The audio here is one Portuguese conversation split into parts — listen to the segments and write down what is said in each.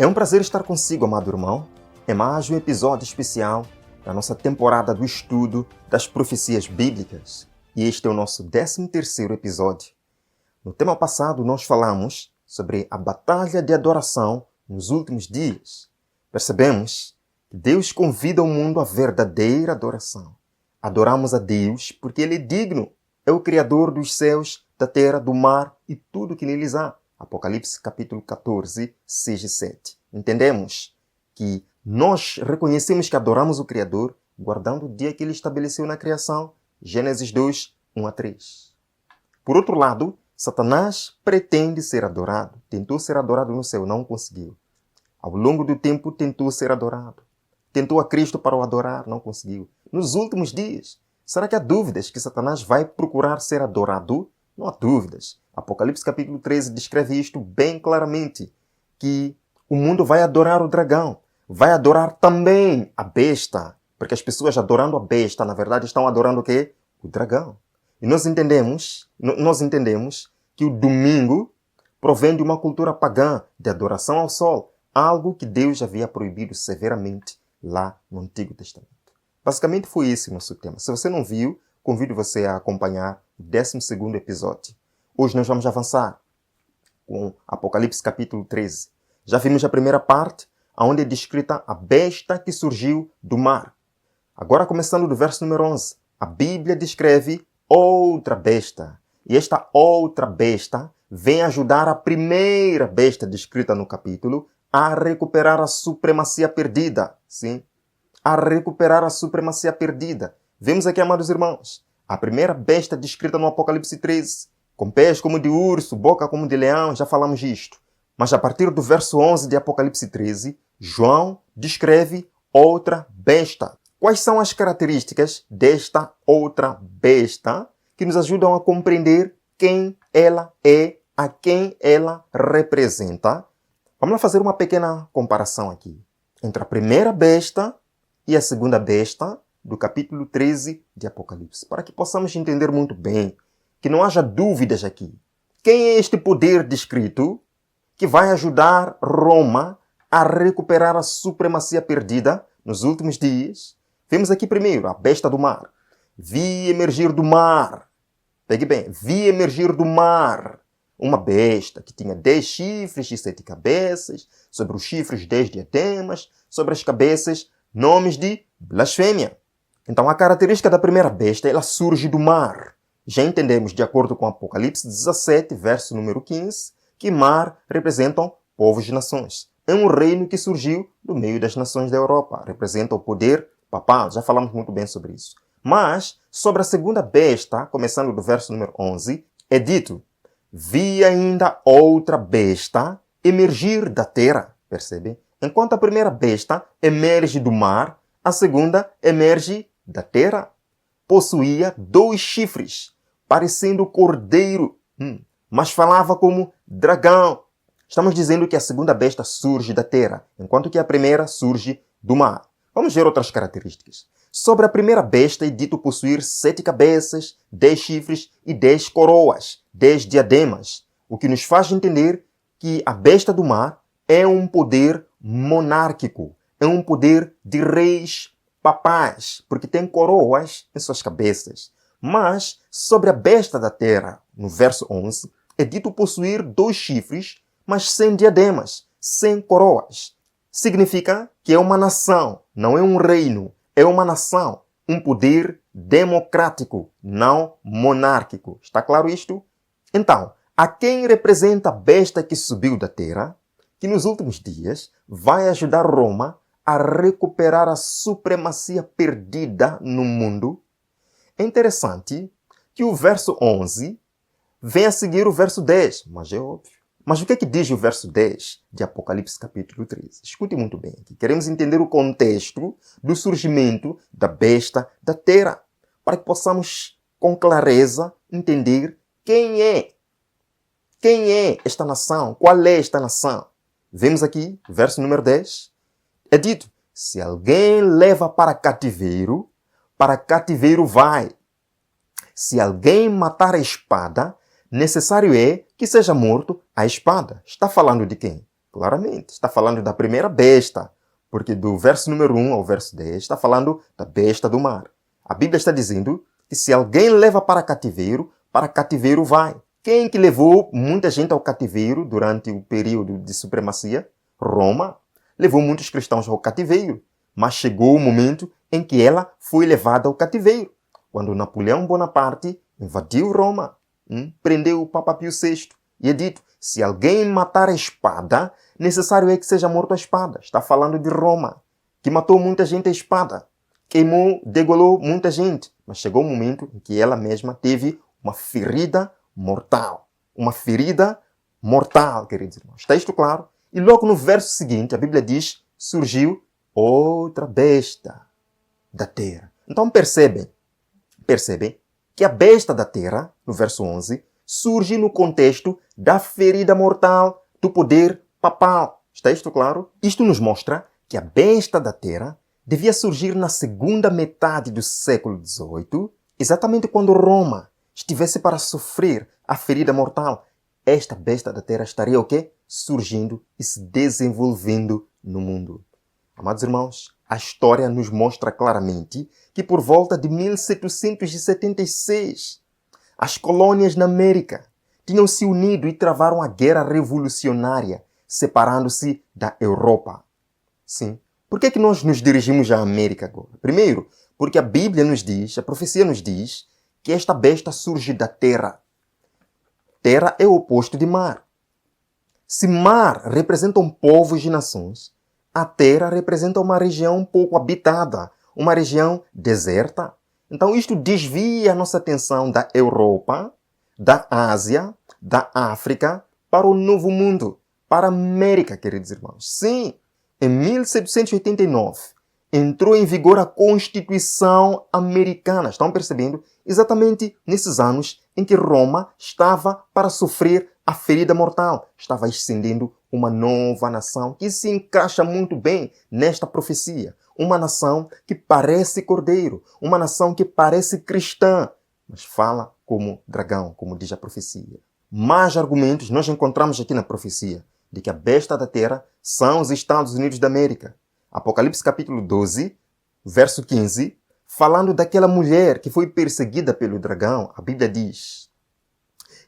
É um prazer estar consigo, amado irmão. É mais um episódio especial da nossa temporada do estudo das profecias bíblicas. E este é o nosso 13º episódio. No tema passado, nós falamos sobre a batalha de adoração nos últimos dias. Percebemos que Deus convida o mundo à verdadeira adoração. Adoramos a Deus porque Ele é digno. É o Criador dos céus, da terra, do mar e tudo que neles há. Apocalipse capítulo 14, 6 e 7. Entendemos que nós reconhecemos que adoramos o Criador guardando o dia que Ele estabeleceu na criação. Gênesis 2, 1 a 3. Por outro lado, Satanás pretende ser adorado. Tentou ser adorado no céu, não conseguiu. Ao longo do tempo tentou ser adorado. Tentou a Cristo para o adorar, não conseguiu. Nos últimos dias, será que há dúvidas que Satanás vai procurar ser adorado? Não há dúvidas. Apocalipse capítulo 13 descreve isto bem claramente, que o mundo vai adorar o dragão, vai adorar também a besta, porque as pessoas adorando a besta, na verdade, estão adorando o quê? O dragão. E nós entendemos que o domingo provém de uma cultura pagã de adoração ao sol, algo que Deus havia proibido severamente lá no Antigo Testamento. Basicamente foi esse o nosso tema. Se você não viu, convido você a acompanhar o 12º episódio. Hoje nós vamos avançar com Apocalipse capítulo 13. Já vimos a primeira parte, onde é descrita a besta que surgiu do mar. Agora, começando do verso número 11, a Bíblia descreve outra besta. E esta outra besta vem ajudar a primeira besta descrita no capítulo a recuperar a supremacia perdida. Sim, a recuperar a supremacia perdida. Vemos aqui, amados irmãos, a primeira besta descrita no Apocalipse 13, com pés como de urso, boca como de leão, já falamos disto. Mas a partir do verso 11 de Apocalipse 13, João descreve outra besta. Quais são as características desta outra besta que nos ajudam a compreender quem ela é, a quem ela representa? Vamos lá fazer uma pequena comparação aqui entre a primeira besta e a segunda besta do capítulo 13 de Apocalipse, para que possamos entender muito bem, que não haja dúvidas aqui. Quem é este poder descrito que vai ajudar Roma a recuperar a supremacia perdida nos últimos dias? Vemos aqui primeiro a besta do mar. Vi emergir do mar. Pegue bem, vi emergir do mar uma besta que tinha 10 chifres e 7 cabeças, sobre os chifres 10 diademas, sobre as cabeças nomes de blasfêmia. Então a característica da primeira besta, ela surge do mar. Já entendemos, de acordo com Apocalipse 17, verso número 15, que mar representam povos e nações. É um reino que surgiu do meio das nações da Europa. Representa o poder papal. Já falamos muito bem sobre isso. Mas, sobre a segunda besta, começando do verso número 11, é dito: vi ainda outra besta emergir da terra. Percebe? Enquanto a primeira besta emerge do mar, a segunda emerge da terra. Possuía 2 chifres, parecendo cordeiro, mas falava como dragão. Estamos dizendo que a segunda besta surge da terra, enquanto que a primeira surge do mar. Vamos ver outras características. Sobre a primeira besta é dito possuir 7 cabeças, 10 chifres e 10 coroas, 10 diademas, o que nos faz entender que a besta do mar é um poder monárquico, é um poder de reis papais, porque tem coroas em suas cabeças. Mas, sobre a besta da terra, no verso 11, é dito possuir 2 chifres, mas sem diademas, sem coroas. Significa que é uma nação, não é um reino, é uma nação, um poder democrático, não monárquico. Está claro isto? Então, a quem representa a besta que subiu da terra, que nos últimos dias vai ajudar Roma a recuperar a supremacia perdida no mundo? É interessante que o verso 11 vem a seguir o verso 10, mas é óbvio. Mas o que é que diz o verso 10 de Apocalipse capítulo 13? Escute muito bem aqui. Queremos entender o contexto do surgimento da besta da terra, para que possamos com clareza entender quem é esta nação, qual é esta nação. Vemos aqui, verso número 10, é dito: se alguém leva para cativeiro vai. Se alguém matar a espada, necessário é que seja morto a espada. Está falando de quem? Claramente, está falando da primeira besta, porque do verso número 1 ao verso 10 está falando da besta do mar. A Bíblia está dizendo que se alguém leva para cativeiro vai. Quem que levou muita gente ao cativeiro durante o período de supremacia? Roma. Levou muitos cristãos ao cativeiro, mas chegou o momento em que ela foi levada ao cativeiro. Quando Napoleão Bonaparte invadiu Roma, prendeu o Papa Pio VI, e é dito, se alguém matar a espada, necessário é que seja morto a espada. Está falando de Roma, que matou muita gente a espada, queimou, degolou muita gente. Mas chegou um momento em que ela mesma teve uma ferida mortal. Uma ferida mortal, queridos irmãos. Está isto claro? E logo no verso seguinte, a Bíblia diz, surgiu outra besta da terra. Então percebem que a besta da terra, no verso 11, surge no contexto da ferida mortal do poder papal. Está isto claro? Isto nos mostra que a besta da terra devia surgir na segunda metade do século XVIII, exatamente quando Roma estivesse para sofrer a ferida mortal. Esta besta da terra estaria o quê? Surgindo e se desenvolvendo no mundo. Amados irmãos, a história nos mostra claramente que por volta de 1776, as colônias na América tinham se unido e travaram a guerra revolucionária, separando-se da Europa. Sim. Por que nós nos dirigimos à América agora? Primeiro, porque a Bíblia nos diz, a profecia nos diz, que esta besta surge da terra. Terra é o oposto de mar. Se mar representam povos e nações, a terra representa uma região pouco habitada, uma região deserta. Então isto desvia a nossa atenção da Europa, da Ásia, da África, para o Novo Mundo, para a América, queridos irmãos. Sim, em 1789 entrou em vigor a Constituição Americana. Estão percebendo? Exatamente nesses anos em que Roma estava para sofrer a ferida mortal. Estava ascendendo uma nova nação que se encaixa muito bem nesta profecia. Uma nação que parece cordeiro, uma nação que parece cristã, mas fala como dragão, como diz a profecia. Mais argumentos nós encontramos aqui na profecia de que a besta da terra são os Estados Unidos da América. Apocalipse capítulo 12, verso 15, falando daquela mulher que foi perseguida pelo dragão, a Bíblia diz: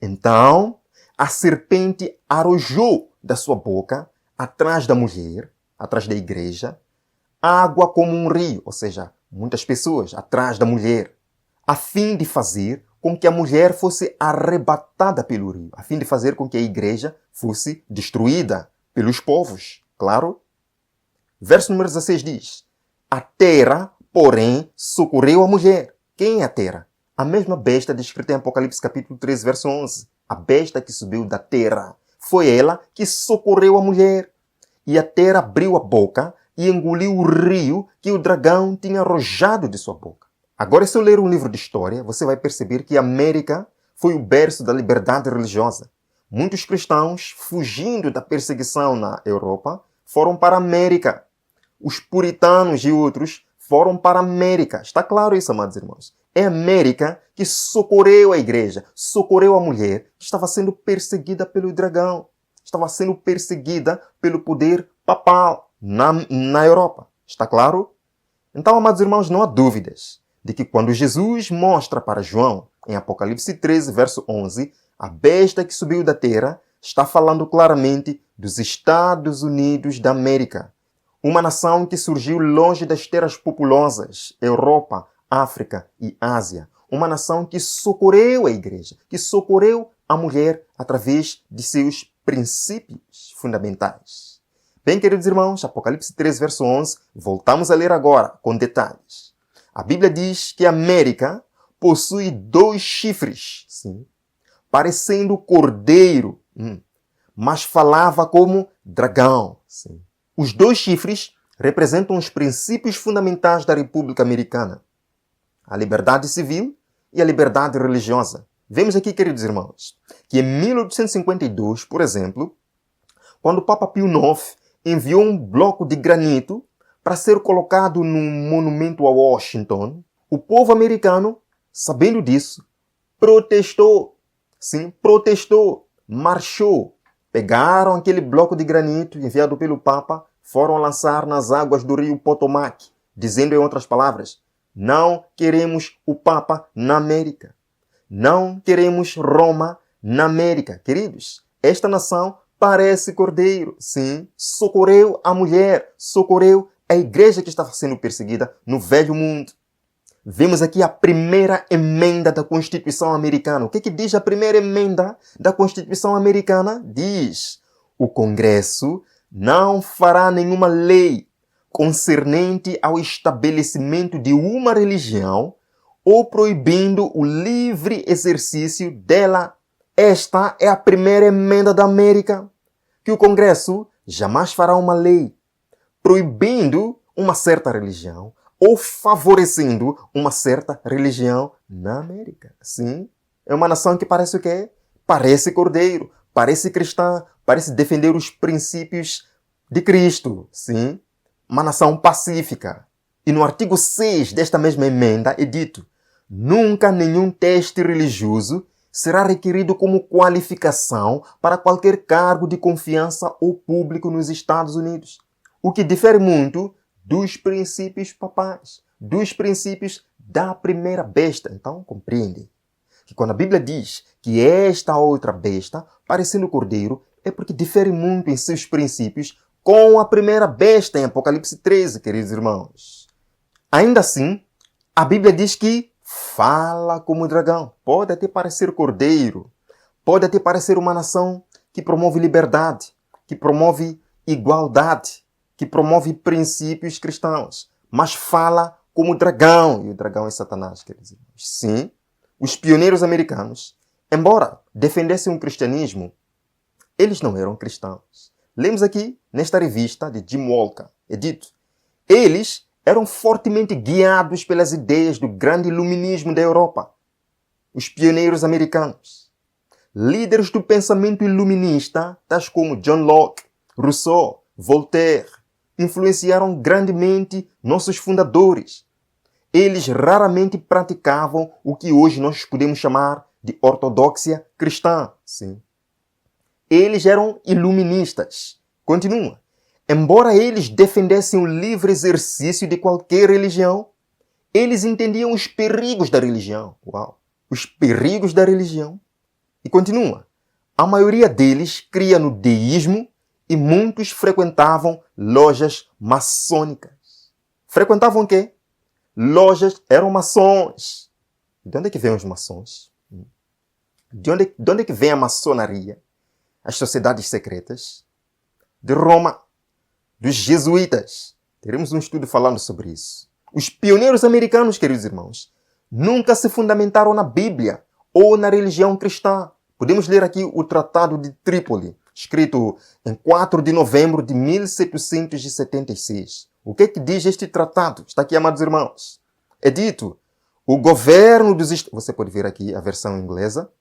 então a serpente arrojou da sua boca, atrás da mulher, atrás da igreja, água como um rio, ou seja, muitas pessoas atrás da mulher, a fim de fazer com que a mulher fosse arrebatada pelo rio, a fim de fazer com que a igreja fosse destruída pelos povos. Claro? Verso número 16 diz: a terra, porém, socorreu a mulher. Quem é a terra? A mesma besta descrita em Apocalipse capítulo 13, verso 11. A besta que subiu da terra. Foi ela que socorreu a mulher. E a terra abriu a boca e engoliu o rio que o dragão tinha arrojado de sua boca. Agora, se eu ler um livro de história, você vai perceber que a América foi o berço da liberdade religiosa. Muitos cristãos, fugindo da perseguição na Europa, foram para a América. Os puritanos e outros foram para a América. Está claro isso, amados irmãos? É a América que socorreu a igreja, socorreu a mulher que estava sendo perseguida pelo dragão. Estava sendo perseguida pelo poder papal na Europa. Está claro? Então, amados irmãos, não há dúvidas de que quando Jesus mostra para João, em Apocalipse 13, verso 11, a besta que subiu da terra, está falando claramente dos Estados Unidos da América. Uma nação que surgiu longe das terras populosas, Europa, África e Ásia. Uma nação que socorreu a igreja, que socorreu a mulher através de seus princípios fundamentais. Bem, queridos irmãos, Apocalipse 13, verso 11, voltamos a ler agora com detalhes. A Bíblia diz que a América possui 2 chifres, sim, parecendo cordeiro, mas falava como dragão. Sim. Os 2 chifres representam os princípios fundamentais da República Americana: a liberdade civil e a liberdade religiosa. Vemos aqui, queridos irmãos, que em 1852, por exemplo, quando o Papa Pio IX enviou um bloco de granito para ser colocado num monumento a Washington, o povo americano, sabendo disso, protestou. Sim, protestou, marchou pegaram aquele bloco de granito enviado pelo Papa, foram lançar nas águas do rio Potomac, dizendo em outras palavras, não queremos o Papa na América. Não queremos Roma na América. Queridos, esta nação parece cordeiro. Sim, socorreu a mulher, socorreu a igreja que estava sendo perseguida no Velho Mundo. Vemos aqui a primeira emenda da Constituição Americana. O que diz a primeira emenda da Constituição Americana? Diz, o Congresso não fará nenhuma lei concernente ao estabelecimento de uma religião ou proibindo o livre exercício dela. Esta é a primeira emenda da América, que o Congresso jamais fará uma lei proibindo uma certa religião ou favorecendo uma certa religião na América. Sim, é uma nação que parece o quê? Parece cordeiro, parece cristã, parece defender os princípios de Cristo. Sim, uma nação pacífica. E no artigo 6 desta mesma emenda é dito, nunca nenhum teste religioso será requerido como qualificação para qualquer cargo de confiança ou público nos Estados Unidos. O que difere muito dos princípios papais, dos princípios da primeira besta. Então, compreende que quando a Bíblia diz que esta outra besta, parecendo cordeiro, é porque difere muito em seus princípios com a primeira besta em Apocalipse 13, queridos irmãos. Ainda assim, a Bíblia diz que fala como dragão. Pode até parecer cordeiro, pode até parecer uma nação que promove liberdade, que promove igualdade, que promove princípios cristãos, mas fala como dragão. E o dragão é Satanás, queridos irmãos. Sim, os pioneiros americanos, embora defendessem o cristianismo, eles não eram cristãos. Lemos aqui, nesta revista de Jim Walker, é dito, eles eram fortemente guiados pelas ideias do grande iluminismo da Europa. Os pioneiros americanos, líderes do pensamento iluminista, tais como John Locke, Rousseau, Voltaire, influenciaram grandemente nossos fundadores. Eles raramente praticavam o que hoje nós podemos chamar de ortodoxia cristã. Sim. Eles eram iluministas. Continua. Embora eles defendessem o livre exercício de qualquer religião, eles entendiam os perigos da religião. Uau! Os perigos da religião. E continua. A maioria deles cria no deísmo e muitos frequentavam lojas maçônicas. Frequentavam o quê? Lojas, eram maçons. De onde é que vêm os maçons? De onde é que vem a maçonaria? As sociedades secretas? De Roma, dos jesuítas. Teremos um estudo falando sobre isso. Os pioneiros americanos, queridos irmãos, nunca se fundamentaram na Bíblia ou na religião cristã. Podemos ler aqui o Tratado de Trípoli, escrito em 4 de novembro de 1776. O que é que diz este tratado? Está aqui, amados irmãos. É dito, o governo dos Estados... Você pode ver aqui a versão inglesa.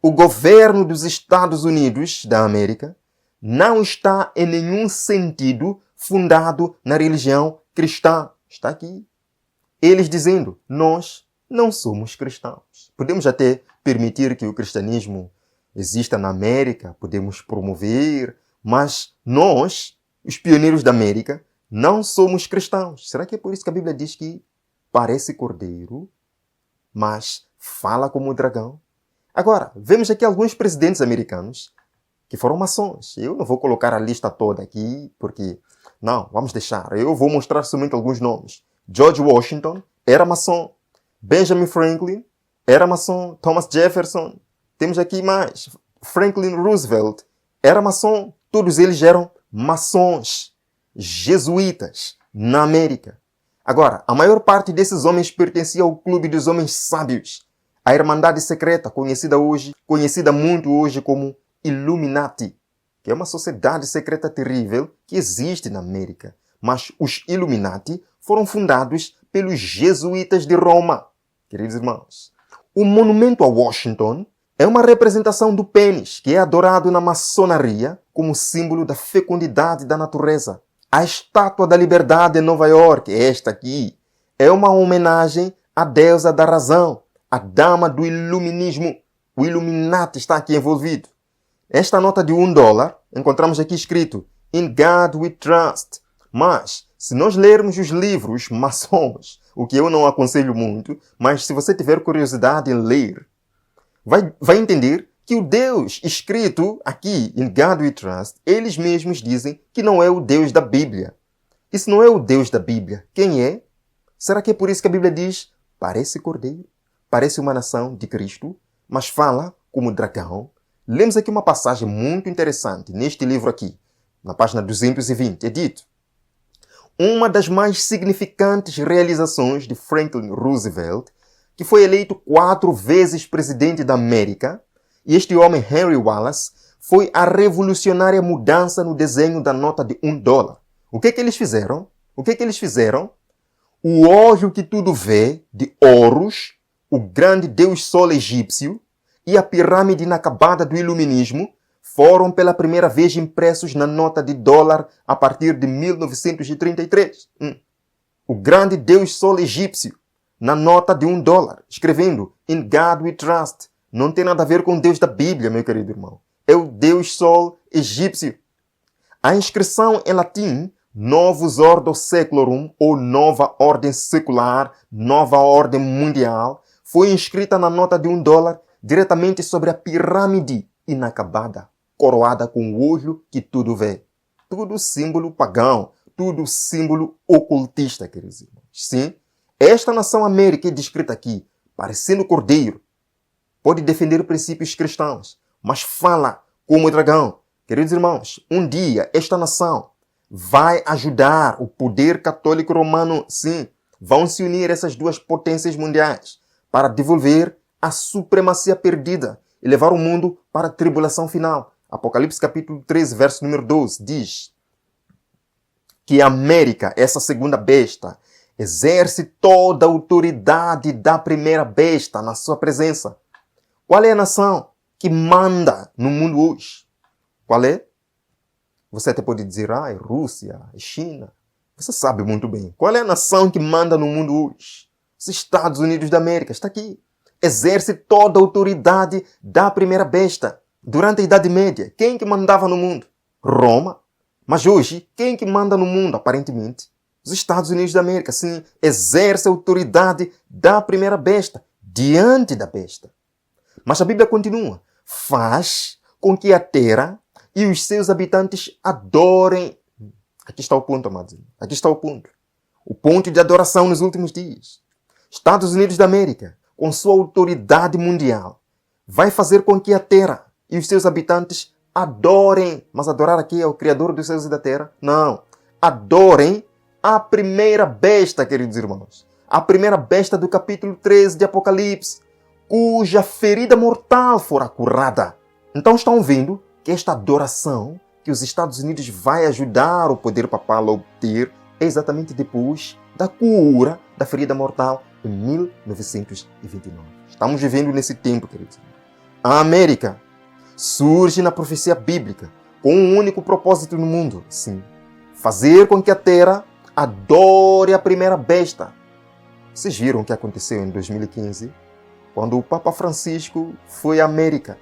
O governo dos Estados Unidos da América não está em nenhum sentido fundado na religião cristã. Está aqui. Eles dizendo, nós não somos cristãos. Podemos até permitir que o cristianismo exista na América, podemos promover, mas nós, os pioneiros da América, não somos cristãos. Será que é por isso que a Bíblia diz que parece cordeiro, mas fala como dragão? Agora, vemos aqui alguns presidentes americanos que foram maçons. Eu não vou colocar a lista toda aqui, porque... Não, vamos deixar. Eu vou mostrar somente alguns nomes. George Washington era maçom. Benjamin Franklin era maçom. Thomas Jefferson. Temos aqui mais. Franklin Roosevelt era maçom. Todos eles eram maçons, jesuítas, na América. Agora, a maior parte desses homens pertencia ao clube dos homens sábios, a Irmandade Secreta, conhecida muito hoje como Illuminati, que é uma sociedade secreta terrível que existe na América. Mas os Illuminati foram fundados pelos jesuítas de Roma. Queridos irmãos, o monumento a Washington é uma representação do pênis, que é adorado na maçonaria como símbolo da fecundidade da natureza. A Estátua da Liberdade em Nova York, esta aqui, é uma homenagem à deusa da razão, a dama do iluminismo. O Illuminati está aqui envolvido. Esta nota de $1, encontramos aqui escrito In God we trust. Mas, se nós lermos os livros maçons, o que eu não aconselho muito, mas se você tiver curiosidade em ler, vai entender que o Deus escrito aqui, In God we trust, eles mesmos dizem que não é o Deus da Bíblia. E se não é o Deus da Bíblia, quem é? Será que é por isso que a Bíblia diz, parece cordeiro, parece uma nação de Cristo, mas fala como dragão? Lemos aqui uma passagem muito interessante neste livro aqui, na página 220, é dito: uma das mais significantes realizações de Franklin Roosevelt, que foi eleito 4 vezes presidente da América, e este homem, Henry Wallace, foi a revolucionária mudança no desenho da nota de $1. O que eles fizeram? O óleo que tudo vê, de Horus, o grande deus sol egípcio, e a pirâmide inacabada do iluminismo foram pela primeira vez impressos na nota de $1 a partir de 1933. O grande deus sol egípcio na nota de $1, escrevendo In God we trust. Não tem nada a ver com o Deus da Bíblia, meu querido irmão. É o deus sol egípcio. A inscrição em latim Novus Ordo Seclorum, ou Nova Ordem Secular, Nova Ordem Mundial, foi inscrita na nota de $1 diretamente sobre a pirâmide inacabada, coroada com o olho que tudo vê. Tudo símbolo pagão, tudo símbolo ocultista, queridos irmãos. Sim, esta nação América é descrita aqui, parecendo cordeiro. Pode defender princípios cristãos, mas fala como dragão. Queridos irmãos, um dia esta nação vai ajudar o poder católico romano, sim. Vão se unir essas duas potências mundiais para devolver a supremacia perdida e levar o mundo para a tribulação final. Apocalipse capítulo 13, verso número 12, diz que a América, essa segunda besta, exerce toda a autoridade da primeira besta na sua presença. Qual é a nação que manda no mundo hoje? Qual é? Você até pode dizer, é Rússia, é China. Você sabe muito bem. Qual é a nação que manda no mundo hoje? Os Estados Unidos da América, está aqui. Exerce toda a autoridade da primeira besta. Durante a Idade Média, quem que mandava no mundo? Roma. Mas hoje, quem que manda no mundo, aparentemente? Os Estados Unidos da América, sim, exerce a autoridade da primeira besta, diante da besta. Mas a Bíblia continua. Faz com que a terra e os seus habitantes adorem. Aqui está o ponto, amados. Aqui está o ponto. O ponto de adoração nos últimos dias. Estados Unidos da América, com sua autoridade mundial, vai fazer com que a terra e os seus habitantes adorem. Mas adorar aqui é o Criador dos céus e da terra? Não. Adorem a primeira besta, queridos irmãos. A primeira besta do capítulo 13 de Apocalipse, cuja ferida mortal fora curada. Então estão vendo que esta adoração que os Estados Unidos vai ajudar o poder papal a obter é exatamente depois da cura da ferida mortal em 1929. Estamos vivendo nesse tempo, queridos. A América surge na profecia bíblica com um único propósito no mundo, sim, fazer com que a terra adore a primeira besta. Vocês viram o que aconteceu em 2015? Quando o Papa Francisco foi à América.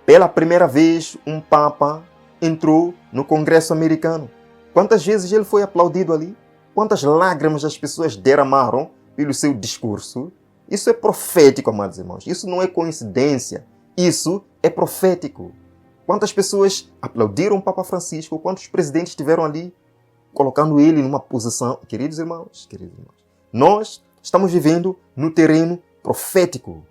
Pela primeira vez, um Papa entrou no Congresso americano. Quantas vezes ele foi aplaudido ali? Quantas lágrimas as pessoas derramaram pelo seu discurso? Isso é profético, amados irmãos. Isso não é coincidência. Isso é profético. Quantas pessoas aplaudiram o Papa Francisco? Quantos presidentes estiveram ali colocando ele numa posição? Queridos irmãos, nós estamos vivendo no terreno profético.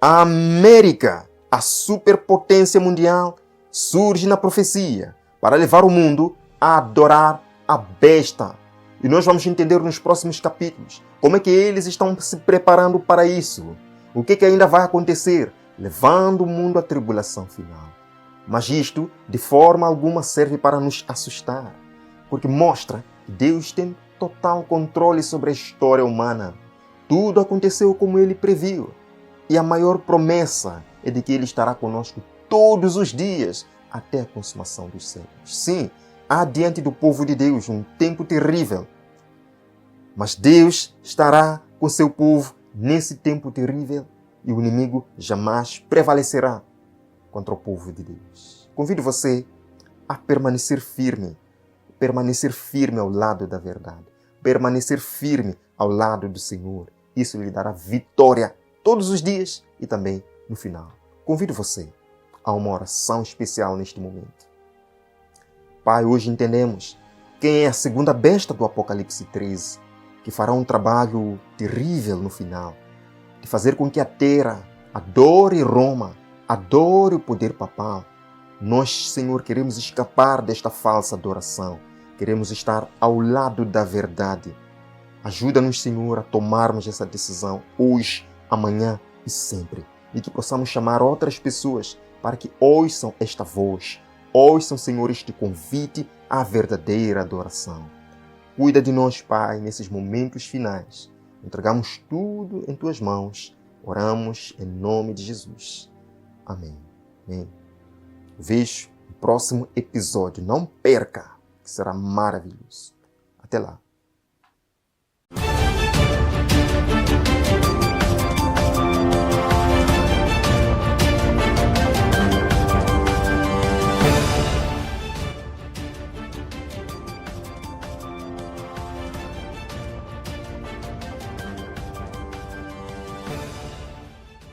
A América, a superpotência mundial, surge na profecia para levar o mundo a adorar a besta. E nós vamos entender nos próximos capítulos como é que eles estão se preparando para isso. O que ainda vai acontecer, levando o mundo à tribulação final. Mas isto, de forma alguma, serve para nos assustar, porque mostra que Deus tem total controle sobre a história humana. Tudo aconteceu como Ele previu. E a maior promessa é de que Ele estará conosco todos os dias, até a consumação dos séculos. Sim, há diante do povo de Deus um tempo terrível. Mas Deus estará com seu povo nesse tempo terrível e o inimigo jamais prevalecerá. contra o povo de Deus. Convido você a permanecer firme ao lado da verdade, permanecer firme ao lado do Senhor. Isso lhe dará vitória todos os dias e também no final. Convido você a uma oração especial neste momento. Pai, hoje entendemos quem é a segunda besta do Apocalipse 13, que fará um trabalho terrível no final, de fazer com que a terra adore Roma, adore o poder papal. Nós, Senhor, queremos escapar desta falsa adoração. Queremos estar ao lado da verdade. Ajuda-nos, Senhor, a tomarmos essa decisão hoje, amanhã e sempre. E que possamos chamar outras pessoas para que ouçam esta voz. Ouçam, Senhor, este convite à verdadeira adoração. Cuida de nós, Pai, nesses momentos finais. Entregamos tudo em Tuas mãos. Oramos em nome de Jesus. Amém. Amém. Vejo no próximo episódio. Não perca, que será maravilhoso. Até lá.